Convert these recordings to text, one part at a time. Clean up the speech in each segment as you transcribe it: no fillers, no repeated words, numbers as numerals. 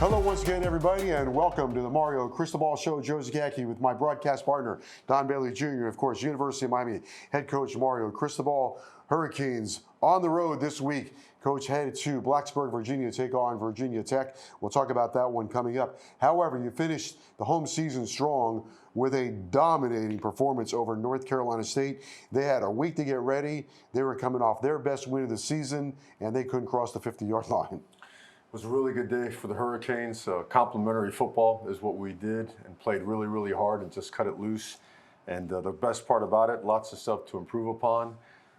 Hello once again, everybody, and welcome to the Mario Cristobal Show. Joe Zagacki with my broadcast partner, Don Bailey Jr., and of course, University of Miami head coach Mario Cristobal. Hurricanes on the road this week. Coach headed to Blacksburg, Virginia to take on Virginia Tech. We'll talk about that one coming up. However, you finished the home season strong with a dominating performance over North Carolina State. They had a week to get ready. They were coming off their best win of the season, and they couldn't cross the 50-yard line. It was a really good day for the Hurricanes. Complimentary football is what we did and played really, really hard and just cut it loose. And the best part about it, lots of stuff to improve upon.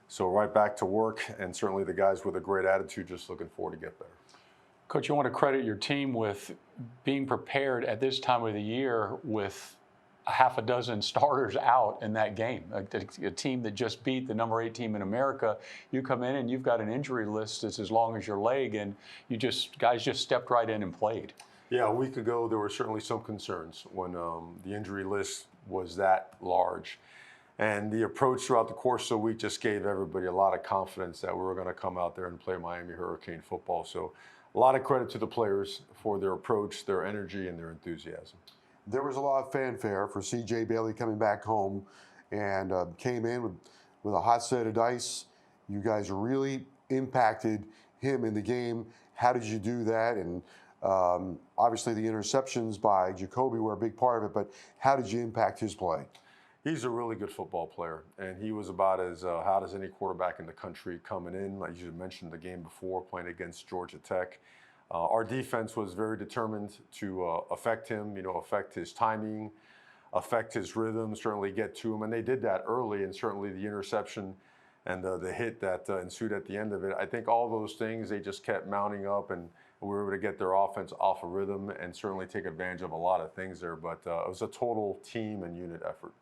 So right back to work, and certainly the guys with a great attitude just looking forward to get better. Coach, you want to credit your team with being prepared at this time of the year with a half a dozen starters out in that game. A team that just beat the number 8 team in America. You come in and you've got an injury list that's as long as your leg, and guys just stepped right in and played. Yeah, a week ago there were certainly some concerns when the injury list was that large. And the approach throughout the course of the week just gave everybody a lot of confidence that we were going to come out there and play Miami Hurricane football. So a lot of credit to the players for their approach, their energy, and their enthusiasm. There was a lot of fanfare for C.J. Bailey coming back home, and came in with a hot set of dice. You guys really impacted him in the game. How did you do that? And obviously the interceptions by Jacoby were a big part of it, but how did you impact his play? He's a really good football player, and he was about as hot as any quarterback in the country coming in. Like you mentioned the game before, playing against Georgia Tech. Our defense was very determined to affect him, affect his timing, affect his rhythm, certainly get to him. And they did that early, and certainly the interception and the hit that ensued at the end of it. I think all those things, they just kept mounting up, and we were able to get their offense off of rhythm and certainly take advantage of a lot of things there. But it was a total team and unit effort.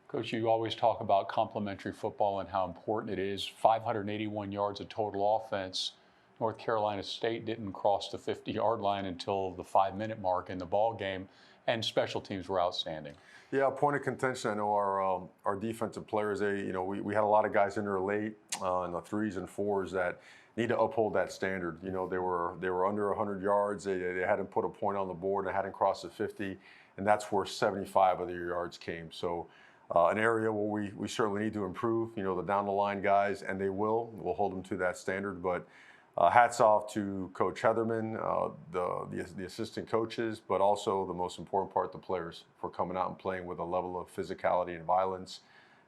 Coach, you always talk about complementary football and how important it is. 581 yards of total offense. North Carolina State didn't cross the 50-yard line until the 5-minute mark in the ball game, and special teams were outstanding. Yeah, point of contention. I know our defensive players. We had a lot of guys in there late in the 3s and 4s that need to uphold that standard. They were under 100 yards. They hadn't put a point on the board. They hadn't crossed the 50, and that's where 75 of their yards came. So an area where we certainly need to improve. The down the line guys, and we'll hold them to that standard, but. Hats off to Coach Heatherman, the assistant coaches, but also the most important part, the players, for coming out and playing with a level of physicality and violence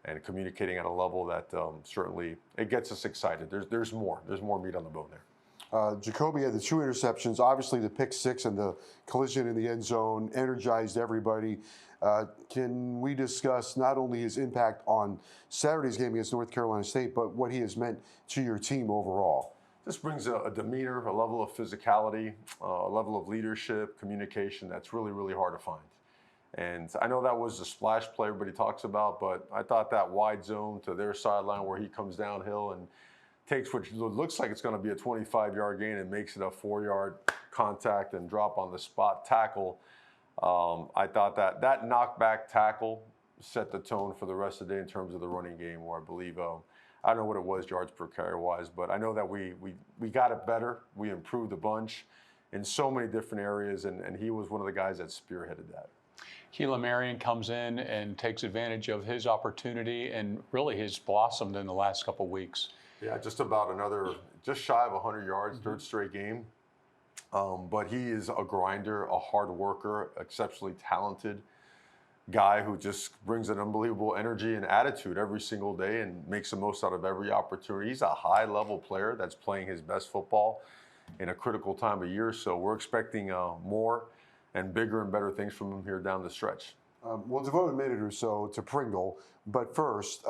and communicating at a level that certainly it gets us excited. There's more meat on the bone there. Jacoby had the 2 interceptions. Obviously, the pick 6 and the collision in the end zone energized everybody. Can we discuss not only his impact on Saturday's game against North Carolina State, but what he has meant to your team overall? This brings a demeanor, a level of physicality, a level of leadership, communication that's really, really hard to find. And I know that was the splash play everybody talks about, but I thought that wide zone to their sideline where he comes downhill and takes what looks like it's going to be a 25-yard gain and makes it a 4-yard contact and drop on the spot tackle. I thought that knockback tackle set the tone for the rest of the day in terms of the running game, where I believe I don't know what it was yards per carry wise, but I know that we got it better. We improved a bunch in so many different areas, and he was one of the guys that spearheaded that. Keelan Marion comes in and takes advantage of his opportunity, and really has blossomed in the last couple of weeks. Yeah, just shy of 100 yards, third straight game. But he is a grinder, a hard worker, exceptionally talented guy who just brings an unbelievable energy and attitude every single day and makes the most out of every opportunity. He's a high-level player that's playing his best football in a critical time of year, so we're expecting more and bigger and better things from him here down the stretch. We'll devote a minute or so to Pringle, but first,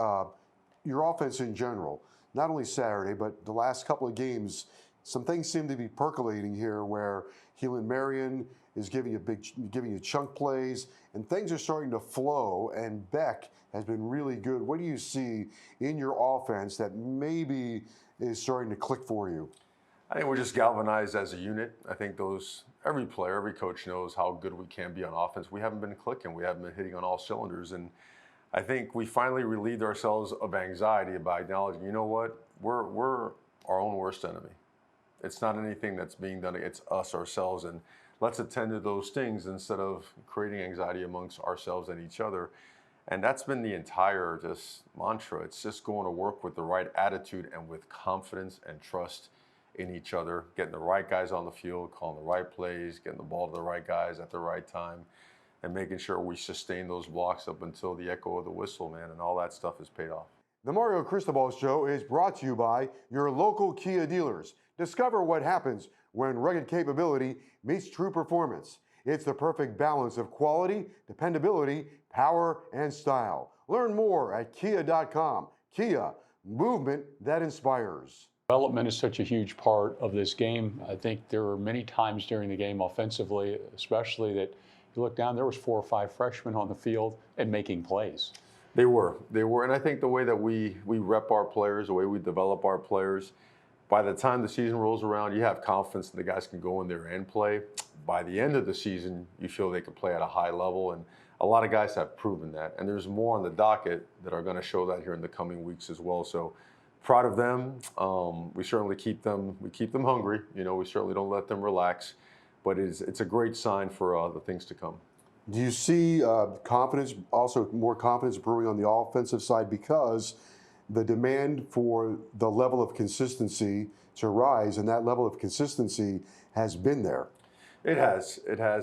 your offense in general, not only Saturday, but the last couple of games, some things seem to be percolating here where Keelan Marion is giving you chunk plays, and things are starting to flow, and Beck has been really good. What do you see in your offense that maybe is starting to click for you? I think we're just galvanized as a unit. I think every player, every coach knows how good we can be on offense. We haven't been clicking. We haven't been hitting on all cylinders, and I think we finally relieved ourselves of anxiety by acknowledging, you know what, we're our own worst enemy. It's not anything that's being done. It's us, ourselves, and let's attend to those things instead of creating anxiety amongst ourselves and each other. And that's been the entire just mantra. It's just going to work with the right attitude and with confidence and trust in each other, getting the right guys on the field, calling the right plays, getting the ball to the right guys at the right time, and making sure we sustain those blocks up until the echo of the whistle, man. And all that stuff has paid off. The Mario Cristobal Show is brought to you by your local Kia dealers. Discover what happens when rugged capability meets true performance. It's the perfect balance of quality, dependability, power, and style. Learn more at kia.com. Kia, movement that inspires. Development is such a huge part of this game. I think there were many times during the game offensively, especially, that you look down, there was 4 or 5 freshmen on the field and making plays. They were, and I think the way that we rep our players, the way we develop our players, by the time the season rolls around, you have confidence that the guys can go in there and play. By the end of the season, you feel they can play at a high level, and a lot of guys have proven that. And there's more on the docket that are going to show that here in the coming weeks as well. So proud of them. We certainly keep them hungry. You know, we certainly don't let them relax, but it's a great sign for the things to come. Do you see confidence, also more confidence brewing on the offensive side, because the demand for the level of consistency to rise, and that level of consistency has been there? It has,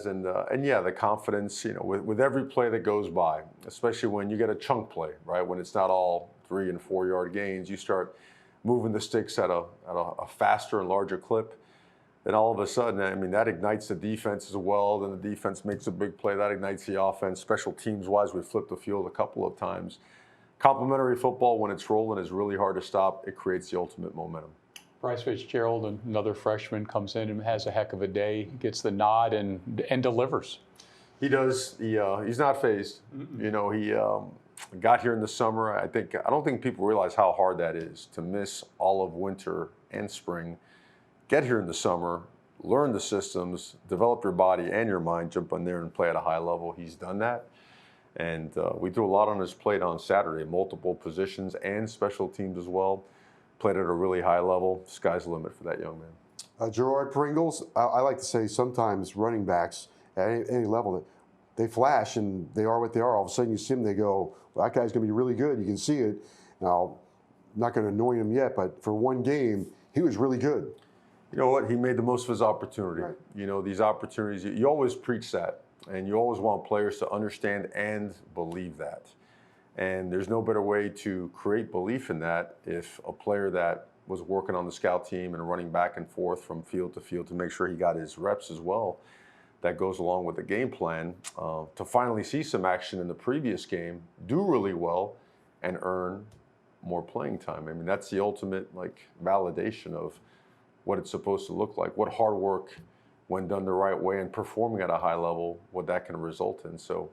and yeah, the confidence, you know, with every play that goes by, especially when you get a chunk play, right? When it's not all 3 and 4 yard gains, you start moving the sticks at a faster and larger clip. Then all of a sudden, I mean, that ignites the defense as well. Then the defense makes a big play, that ignites the offense. Special teams wise, we flipped the field a couple of times. Complementary football, when it's rolling, is really hard to stop. It creates the ultimate momentum. Bryce Fitzgerald, another freshman, comes in and has a heck of a day, gets the nod and delivers. He does. He's not phased. You know, he got here in the summer. I don't think people realize how hard that is to miss all of winter and spring, get here in the summer, learn the systems, develop your body and your mind, jump on there and play at a high level. He's done that. And we threw a lot on his plate on Saturday, multiple positions and special teams as well. Played at a really high level. Sky's the limit for that young man. Gerard Pringles, I like to say sometimes running backs at any level, they flash and they are what they are. All of a sudden you see them, they go, well, that guy's going to be really good. You can see it. Now, I'm not going to annoy him yet, but for one game, he was really good. You know what? He made the most of his opportunity. Right. You know, these opportunities, you always preach that, and you always want players to understand and believe that. And there's no better way to create belief in that if a player that was working on the scout team and running back and forth from field to field to make sure he got his reps as well, that goes along with the game plan, to finally see some action in the previous game, do really well, and earn more playing time. I mean, that's the ultimate validation of what it's supposed to look like, what hard work, when done the right way and performing at a high level, what that can result in. So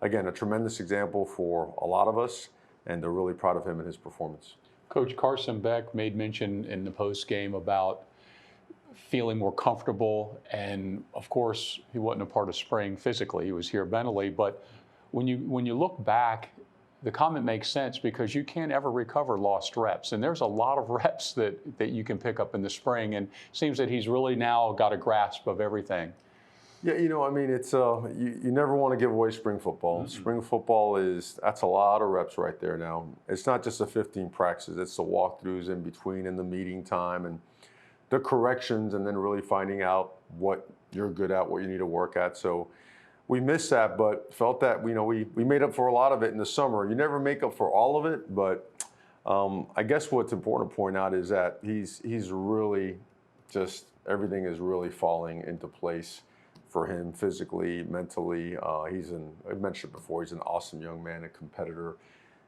again, a tremendous example for a lot of us, and they're really proud of him and his performance. Coach Carson Beck made mention in the post game about feeling more comfortable, and of course he wasn't a part of spring physically, he was here mentally, but when you look back, the comment makes sense because you can't ever recover lost reps, and there's a lot of reps that you can pick up in the spring, and it seems that he's really now got a grasp of everything. Yeah, you know, I mean, it's you never want to give away spring football. Mm-hmm. Spring football that's a lot of reps right there now. It's not just the 15 practices, it's the walkthroughs in between and the meeting time and the corrections, and then really finding out what you're good at, what you need to work at. So we missed that, but felt that, you know, we made up for a lot of it in the summer. You never make up for all of it, but I guess what's important to point out is that he's really just, everything is really falling into place for him physically, mentally. I've mentioned it before, he's an awesome young man, a competitor,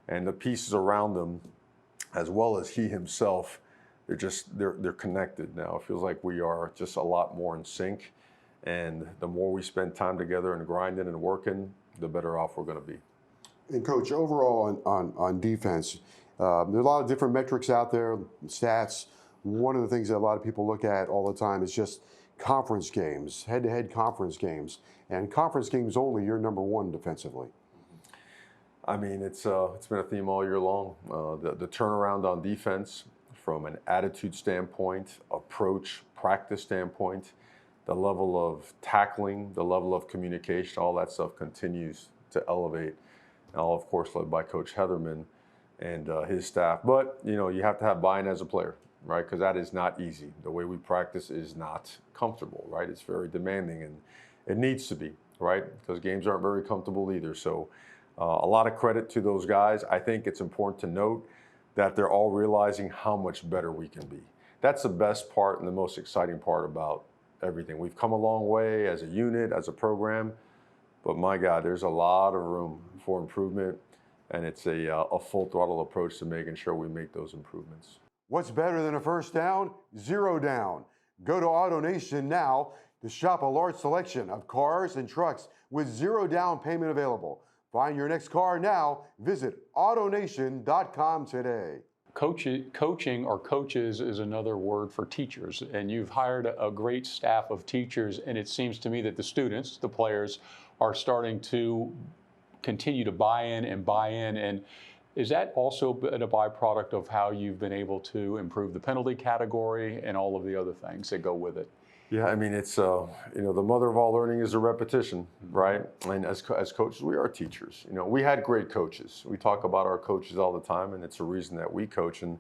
and the pieces around him, as well as he himself, they're connected now. It feels like we are just a lot more in sync, and the more we spend time together and grinding and working, the better off we're going to be. And Coach, overall on defense, there are a lot of different metrics out there, stats. One of the things that a lot of people look at all the time is just conference games, head-to-head conference games, and conference games only, you're number one defensively. I mean, it's been a theme all year long. The turnaround on defense from an attitude standpoint, approach, practice standpoint, the level of tackling, the level of communication, all that stuff continues to elevate. And all, of course, led by Coach Heatherman and his staff. But, you know, you have to have buy-in as a player, right? Because that is not easy. The way we practice is not comfortable, right? It's very demanding, and it needs to be, right? Because games aren't very comfortable either. So a lot of credit to those guys. I think it's important to note that they're all realizing how much better we can be. That's the best part and the most exciting part about everything. We've come a long way as a unit, as a program, but my God, there's a lot of room for improvement, and it's a full throttle approach to making sure we make those improvements. What's better than a first down? Zero down. Go to AutoNation now to shop a large selection of cars and trucks with zero down payment available. Find your next car now. Visit AutoNation.com today. Coaching or coaches is another word for teachers, and you've hired a great staff of teachers, and it seems to me that the students, the players, are starting to continue to buy in, and is that also been a byproduct of how you've been able to improve the penalty category and all of the other things that go with it? Yeah, I mean, it's, you know, the mother of all learning is a repetition, right? And as coaches, we are teachers. You know, we had great coaches. We talk about our coaches all the time, and it's a reason that we coach. And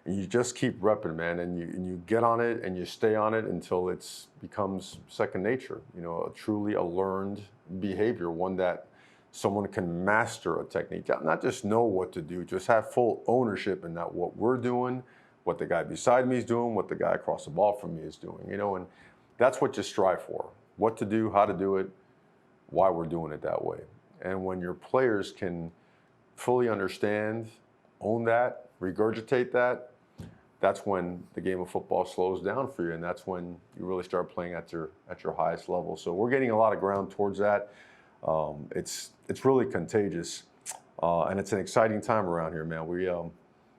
you just keep repping, man, and you get on it and you stay on it until it becomes second nature, you know, truly a learned behavior, one that someone can master a technique, not just know what to do, just have full ownership in that what we're doing, what the guy beside me is doing, what the guy across the ball from me is doing, you know, and that's what you strive for, what to do, how to do it, why we're doing it that way. And when your players can fully understand, own that, regurgitate that, that's when the game of football slows down for you, and that's when you really start playing at your highest level. So we're getting a lot of ground towards that. It's really contagious, and it's an exciting time around here, man. We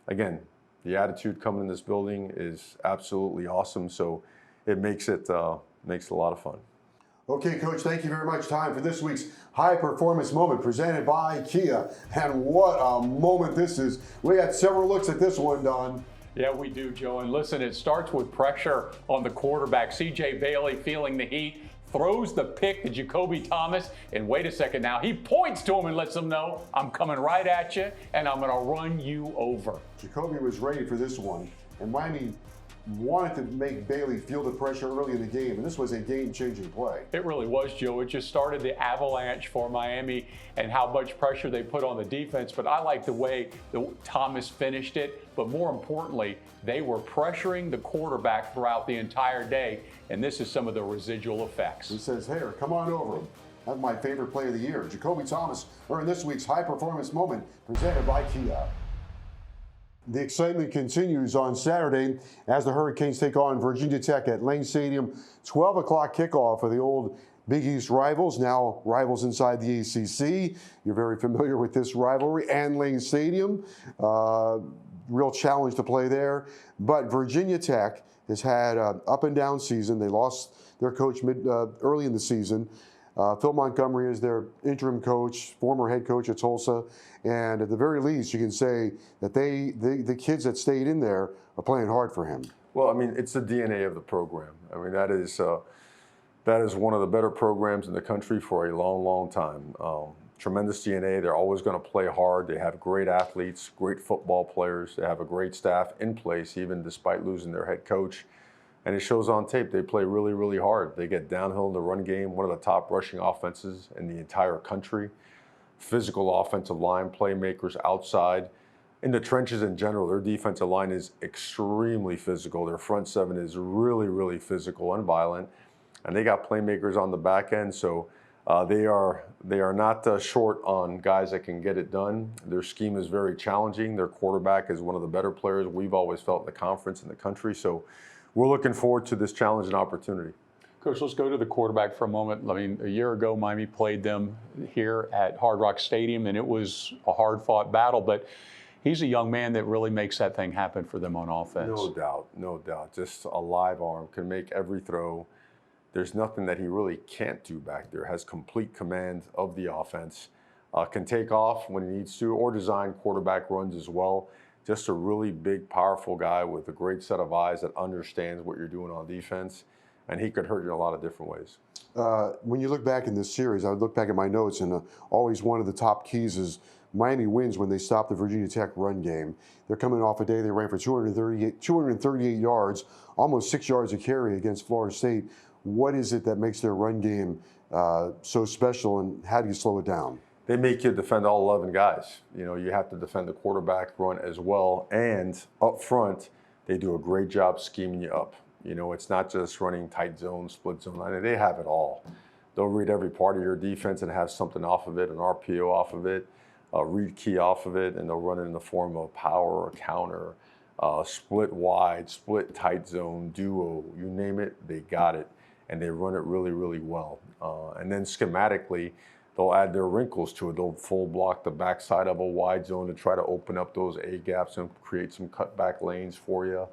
again, the attitude coming in this building is absolutely awesome. So it makes it a lot of fun. Okay, Coach, thank you very much. Time for this week's High Performance Moment presented by Kia. And what a moment this is. We had several looks at this one, Don. Yeah, we do, Joe. And listen, it starts with pressure on the quarterback. C.J. Bailey feeling the heat, throws the pick to Jacoby Thomas, and wait a second now, he points to him and lets him know, I'm coming right at you, and I'm going to run you over. Jacoby was ready for this one, and Miami wanted to make Bailey feel the pressure early in the game, and this was a game-changing play. It really was, Joe. It just started the avalanche for Miami and how much pressure they put on the defense, but I like the way Thomas finished it, but more importantly, they were pressuring the quarterback throughout the entire day, and this is some of the residual effects. He says, hey, come on over him. That's my favorite play of the year. Jacoby Thomas earned this week's High Performance Moment presented by Kia. The excitement continues on Saturday as the Hurricanes take on Virginia Tech at Lane Stadium. 12 o'clock kickoff for the old Big East rivals, now rivals inside the ACC. You're very familiar with this rivalry and Lane Stadium. Real challenge to play there. But Virginia Tech has had an up and down season. They lost their coach early in the season. Phil Montgomery is their interim coach, former head coach at Tulsa, and at the very least, you can say that the kids that stayed in there are playing hard for him. Well, I mean, it's the DNA of the program. I mean, that is one of the better programs in the country for a long, long time. Tremendous DNA. They're always going to play hard. They have great athletes, great football players. They have a great staff in place, even despite losing their head coach. And it shows on tape. They play really, really hard. They get downhill in the run game, one of the top rushing offenses in the entire country. Physical offensive line, playmakers outside. In the trenches in general, their defensive line is extremely physical. Their front seven is really, really physical and violent. And they got playmakers on the back end. So they are not short on guys that can get it done. Their scheme is very challenging. Their quarterback is one of the better players we've always felt in the conference in the country. So we're looking forward to this challenge and opportunity. Coach, let's go to the quarterback for a moment. I mean, a year ago, Miami played them here at Hard Rock Stadium, and it was a hard-fought battle, but he's a young man that really makes that thing happen for them on offense. No doubt, no doubt. Just a live arm, can make every throw. There's nothing that he really can't do back there. Has complete command of the offense. Can take off when he needs to, or design quarterback runs as well. Just a really big, powerful guy with a great set of eyes that understands what you're doing on defense. and he could hurt you in a lot of different ways. When you look back in this series, I would look back at my notes, and always one of the top keys is Miami wins when they stop the Virginia Tech run game. They're coming off a day they ran for 238 yards, almost 6 yards a carry against Florida State. What is it that makes their run game so special, and how do you slow it down? They make you defend all 11 guys. You know, you have to defend the quarterback run as well, and up front, they do a great job scheming you up. You know, it's not just running tight zone, split zone. I mean, they have it all. They'll read every part of your defense and have something off of it, an RPO off of it, a read key off of it, and they'll run it in the form of power or counter, split wide, split tight zone, duo, you name it, they got it. And they run it really, really well. And then schematically, they'll add their wrinkles to it. They'll full block the backside of a wide zone to try to open up those A gaps and create some cutback lanes for you.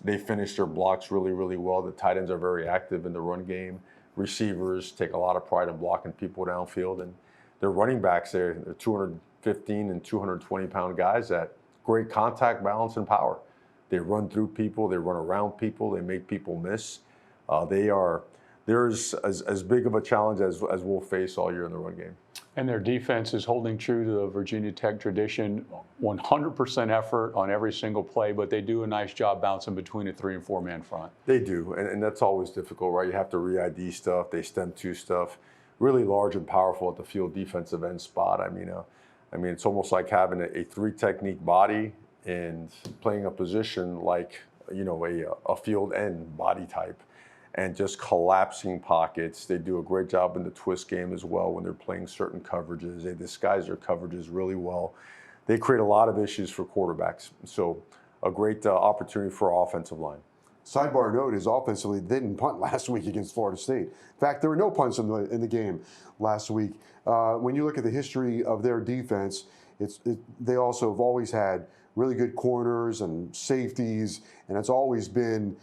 They finish their blocks really, really well. The tight ends are very active in the run game. Receivers take a lot of pride in blocking people downfield. And their running backs, they're 215 and 220-pound guys that great contact, balance, and power. They run through people. They run around people. They make people miss. There's as big of a challenge as we'll face all year in the run game. And their defense is holding true to the Virginia Tech tradition, 100% effort on every single play, but they do a nice job bouncing between a 3- and 4-man front. They do, and that's always difficult, right? You have to re-ID stuff, they stem to stuff, really large and powerful at the field defensive end spot. I mean, it's almost like having a 3-technique body and playing a position like, you know, a field end body type. And just collapsing pockets. They do a great job in the twist game as well when they're playing certain coverages. They disguise their coverages really well. They create a lot of issues for quarterbacks. So a great opportunity for our offensive line. Sidebar note is offensively, they didn't punt last week against Florida State. In fact, there were no punts in the game last week. When you look at the history of their defense, they also have always had really good corners and safeties, and it's always been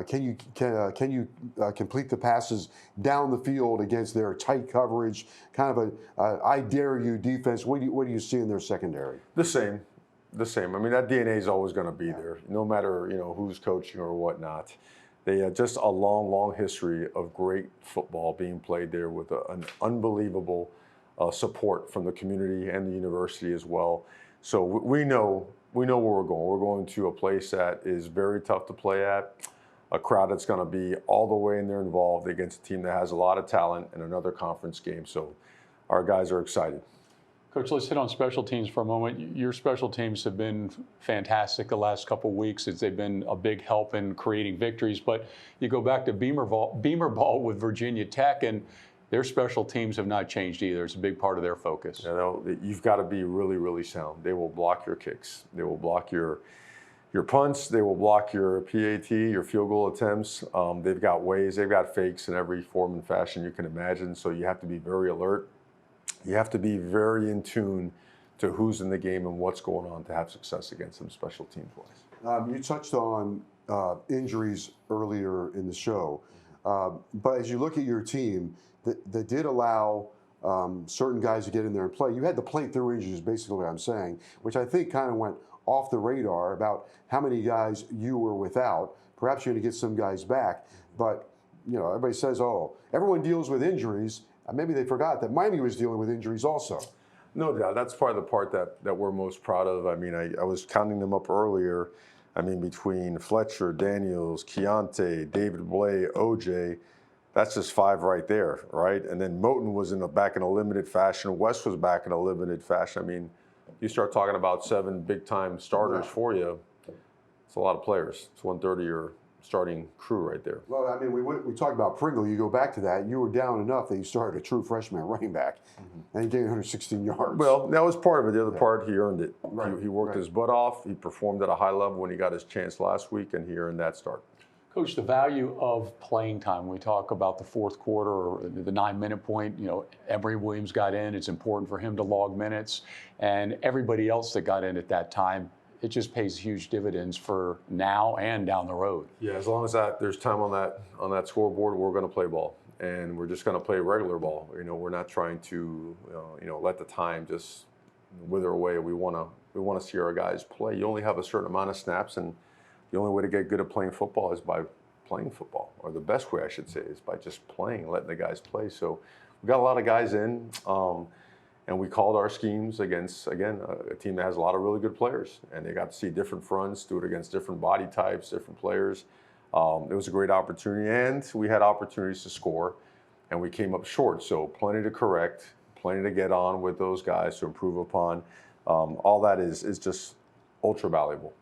can you complete the passes down the field against their tight coverage, kind of a I dare you defense. What do you see in their secondary? The same. I mean, that DNA is always going to be there, no matter who's coaching or whatnot. They just a long history of great football being played there with an unbelievable support from the community and the university as well. So we know where we're going. We're going to a place that is very tough to play at, a crowd that's going to be all the way in there involved against a team that has a lot of talent in another conference game. So our guys are excited. Coach, let's hit on special teams for a moment. Your special teams have been fantastic the last couple of weeks. They've been a big help in creating victories. But you go back to Beamer Ball with Virginia Tech, and their special teams have not changed either. It's a big part of their focus. You've got to be really, really sound. They will block your kicks. They will block your punts. They will block your PAT, your field goal attempts. They've got ways. They've got fakes in every form and fashion you can imagine. So you have to be very alert. You have to be very in tune to who's in the game and what's going on to have success against them special teams-wise. You touched on injuries earlier in the show. But as you look at your team, that did allow certain guys to get in there and play. You had the play-through injuries, basically what I'm saying, which I think kind of went off the radar about how many guys you were without. Perhaps you're going to get some guys back. But, everybody says, oh, everyone deals with injuries. Maybe they forgot that Miami was dealing with injuries also. No doubt. That's probably the part that we're most proud of. I mean, I was counting them up earlier. I mean, between Fletcher, Daniels, Keontae, David Blay, OJ, that's just 5 right there, right? And then Moten was back in a limited fashion. West was back in a limited fashion. I mean, you start talking about 7 big-time starters for you, it's a lot of players. It's 1/3 of your starting crew right there. Well, I mean, we talked about Pringle. You go back to that. You were down enough that you started a true freshman running back, and he gained 116 yards. Well, that was part of it. The other part, he earned it. Right. He worked his butt off. He performed at a high level when he got his chance last week, and he earned that start. Coach, the value of playing time. We talk about the fourth quarter or the 9-minute point. Emory Williams got in. It's important for him to log minutes, and everybody else that got in at that time. It just pays huge dividends for now and down the road. Yeah, as long as there's time on that scoreboard, we're going to play ball, and we're just going to play regular ball. We're not trying to let the time just wither away. We want to see our guys play. You only have a certain amount of snaps, and the only way to get good at playing football is by playing football, or the best way I should say is by just playing, letting the guys play. So we got a lot of guys in, and we called our schemes against, again, a team that has a lot of really good players, and they got to see different fronts, do it against different body types, different players. It was a great opportunity, and we had opportunities to score, and we came up short. So plenty to correct, plenty to get on with those guys to improve upon. All that is just ultra valuable.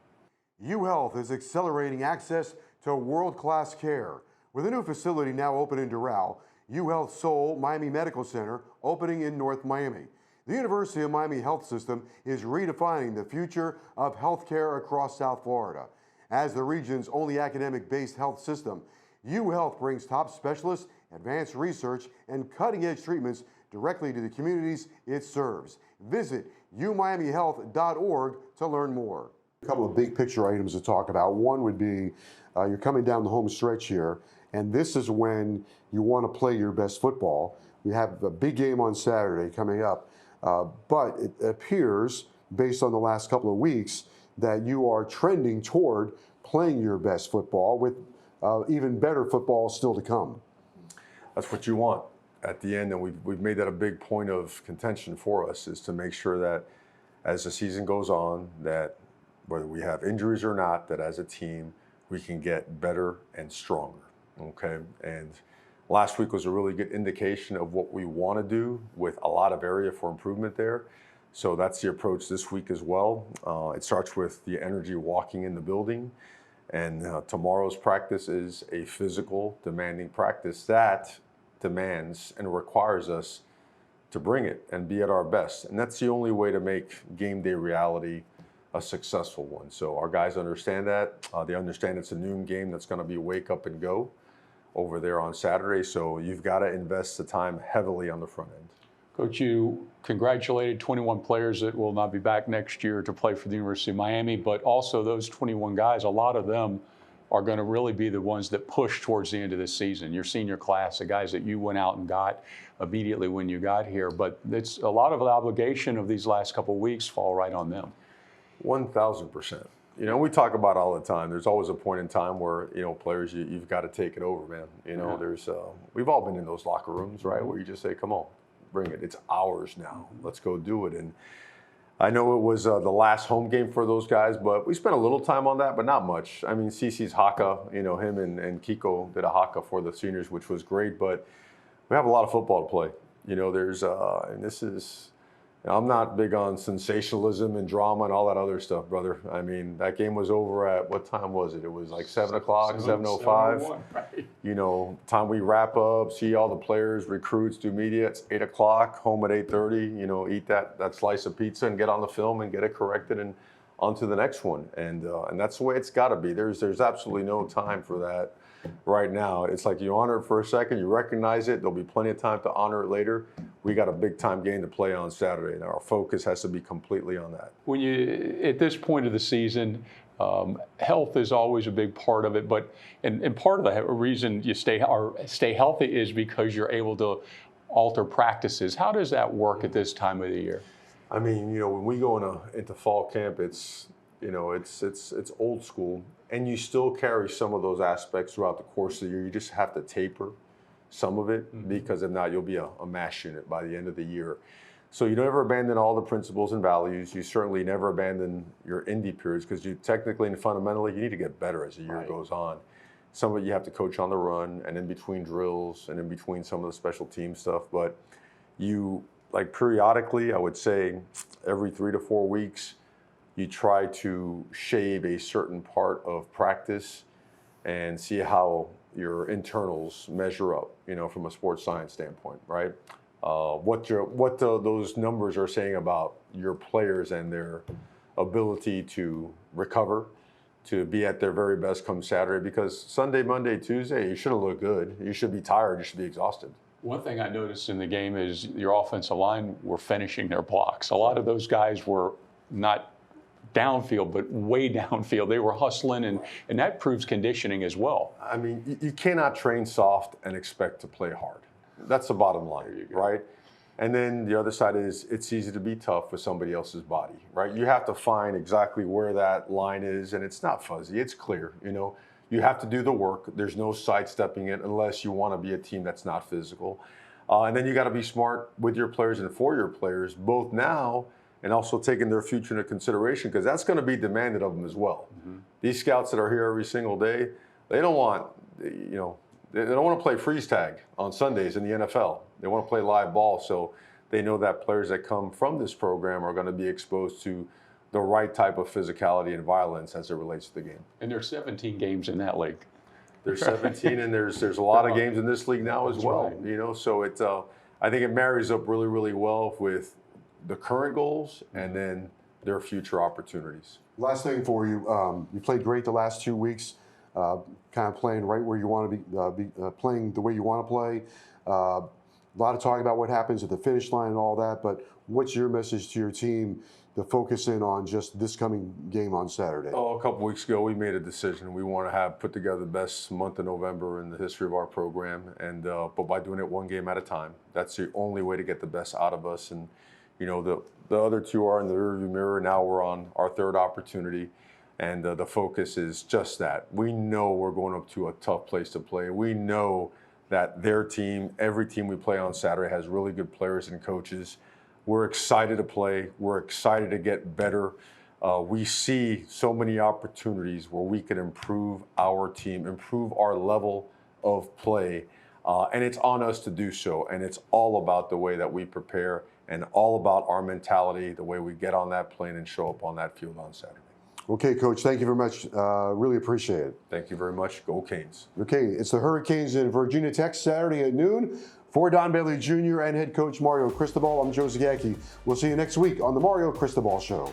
UHealth is accelerating access to world-class care. With a new facility now open in Doral, UHealth Seoul Miami Medical Center opening in North Miami. The University of Miami Health System is redefining the future of healthcare across South Florida. As the region's only academic-based health system, UHealth brings top specialists, advanced research, and cutting-edge treatments directly to the communities it serves. Visit umiamihealth.org to learn more. A couple of big picture items to talk about. One would be you're coming down the home stretch here, and this is when you want to play your best football. We have a big game on Saturday coming up, but it appears, based on the last couple of weeks, that you are trending toward playing your best football with even better football still to come. That's what you want at the end, and we've made that a big point of contention for us, is to make sure that as the season goes on, that whether we have injuries or not, that as a team we can get better and stronger. Okay, and last week was a really good indication of what we want to do, with a lot of area for improvement there. So that's the approach this week as well. It starts with the energy walking in the building, and tomorrow's practice is a physical, demanding practice that demands and requires us to bring it and be at our best. And that's the only way to make game day reality a successful one. So our guys understand that. They understand it's a noon game that's going to be wake up and go over there on Saturday. So you've got to invest the time heavily on the front end. Coach, you congratulated 21 players that will not be back next year to play for the University of Miami, but also those 21 guys, a lot of them are going to really be the ones that push towards the end of this season. Your senior class, the guys that you went out and got immediately when you got here, but it's a lot of the obligation of these last couple of weeks fall right on them. 1,000%. You know, we talk about it all the time. There's always a point in time where, you know, players, you've got to take it over, man. You know, there's, we've all been in those locker rooms, right, where you just say, come on, bring it. It's ours now. Let's go do it. And I know it was the last home game for those guys, but we spent a little time on that, but not much. I mean, CC's haka, you know, him and Kiko did a haka for the seniors, which was great, but we have a lot of football to play. You know, there's, and this is, I'm not big on sensationalism and drama and all that other stuff, brother. I mean, that game was over at, what time was it? It was like 7 o'clock, 7:05. Right. You know, time we wrap up, see all the players, recruits, do media, it's 8 o'clock, home at 8:30, you know, eat that slice of pizza and get on the film and get it corrected and on to the next one. And that's the way it's got to be. There's absolutely no time for that right now. It's like you honor it for a second, you recognize it, there'll be plenty of time to honor it later. We got a big time game to play on Saturday, and our focus has to be completely on that. When you, at this point of the season, health is always a big part of it, but and part of the reason you stay healthy is because you're able to alter practices. How does that work at this time of the year? I mean, you know, when we go into fall camp, it's, you know, it's old school, and you still carry some of those aspects throughout the course of the year. You just have to taper some of it, because if not, you'll be a mash unit by the end of the year. So you never abandon all the principles and values. You certainly never abandon your indie periods, because you technically and fundamentally, you need to get better as the year goes on. Some of it you have to coach on the run and in between drills and in between some of the special team stuff. But you, like, periodically, I would say every 3 to 4 weeks, you try to shave a certain part of practice and see how your internals measure up, you know, from a sports science standpoint, right? What those numbers are saying about your players and their ability to recover, to be at their very best come Saturday, because Sunday, Monday, Tuesday, you shouldn't look good. You should be tired. You should be exhausted. One thing I noticed in the game is your offensive line were finishing their blocks. A lot of those guys were not downfield, but way downfield. They were hustling, and that proves conditioning as well. I mean, you cannot train soft and expect to play hard. That's the bottom line, right? And then the other side is, it's easy to be tough with somebody else's body, right? You have to find exactly where that line is, and it's not fuzzy, it's clear. You know, You have to do the work. There's no sidestepping it unless you want to be a team that's not physical. And then you got to be smart with your players and for your players, both now and also taking their future into consideration, because that's going to be demanded of them as well. These scouts that are here every single day, they don't want, they don't want to play freeze tag on Sundays in the NFL. They want to play live ball, so they know that players that come from this program are going to be exposed to the right type of physicality and violence as it relates to the game. And there's 17 games in that league. There's 17, and there's a lot of games in this league now as That's well. right. So it I think it marries up really, really well with the current goals and then their future opportunities. Last thing for you, you played great the last 2 weeks, kind of playing right where you want to be playing the way you want to play. A lot of talk about what happens at the finish line and all that, but what's your message to your team to focus in on just this coming game on Saturday? Oh, a couple weeks ago, we made a decision. We want to put together the best month of November in the history of our program, and but by doing it one game at a time. That's the only way to get the best out of us. And the other two are in the rearview mirror. Now we're on our third opportunity, and the focus is just that. We know we're going up to a tough place to play. We know that their team, every team we play on Saturday, has really good players and coaches. We're excited to play. We're excited to get better. We see so many opportunities where we can improve our team, improve our level of play, and it's on us to do so. And it's all about the way that we prepare and all about our mentality, the way we get on that plane and show up on that field on Saturday. Okay, Coach, thank you very much. Really appreciate it. Thank you very much. Go Canes. Okay, it's the Hurricanes in Virginia Tech Saturday at noon. For Don Bailey Jr. and head coach Mario Cristobal, I'm Joe Zagacki. We'll see you next week on the Mario Cristobal Show.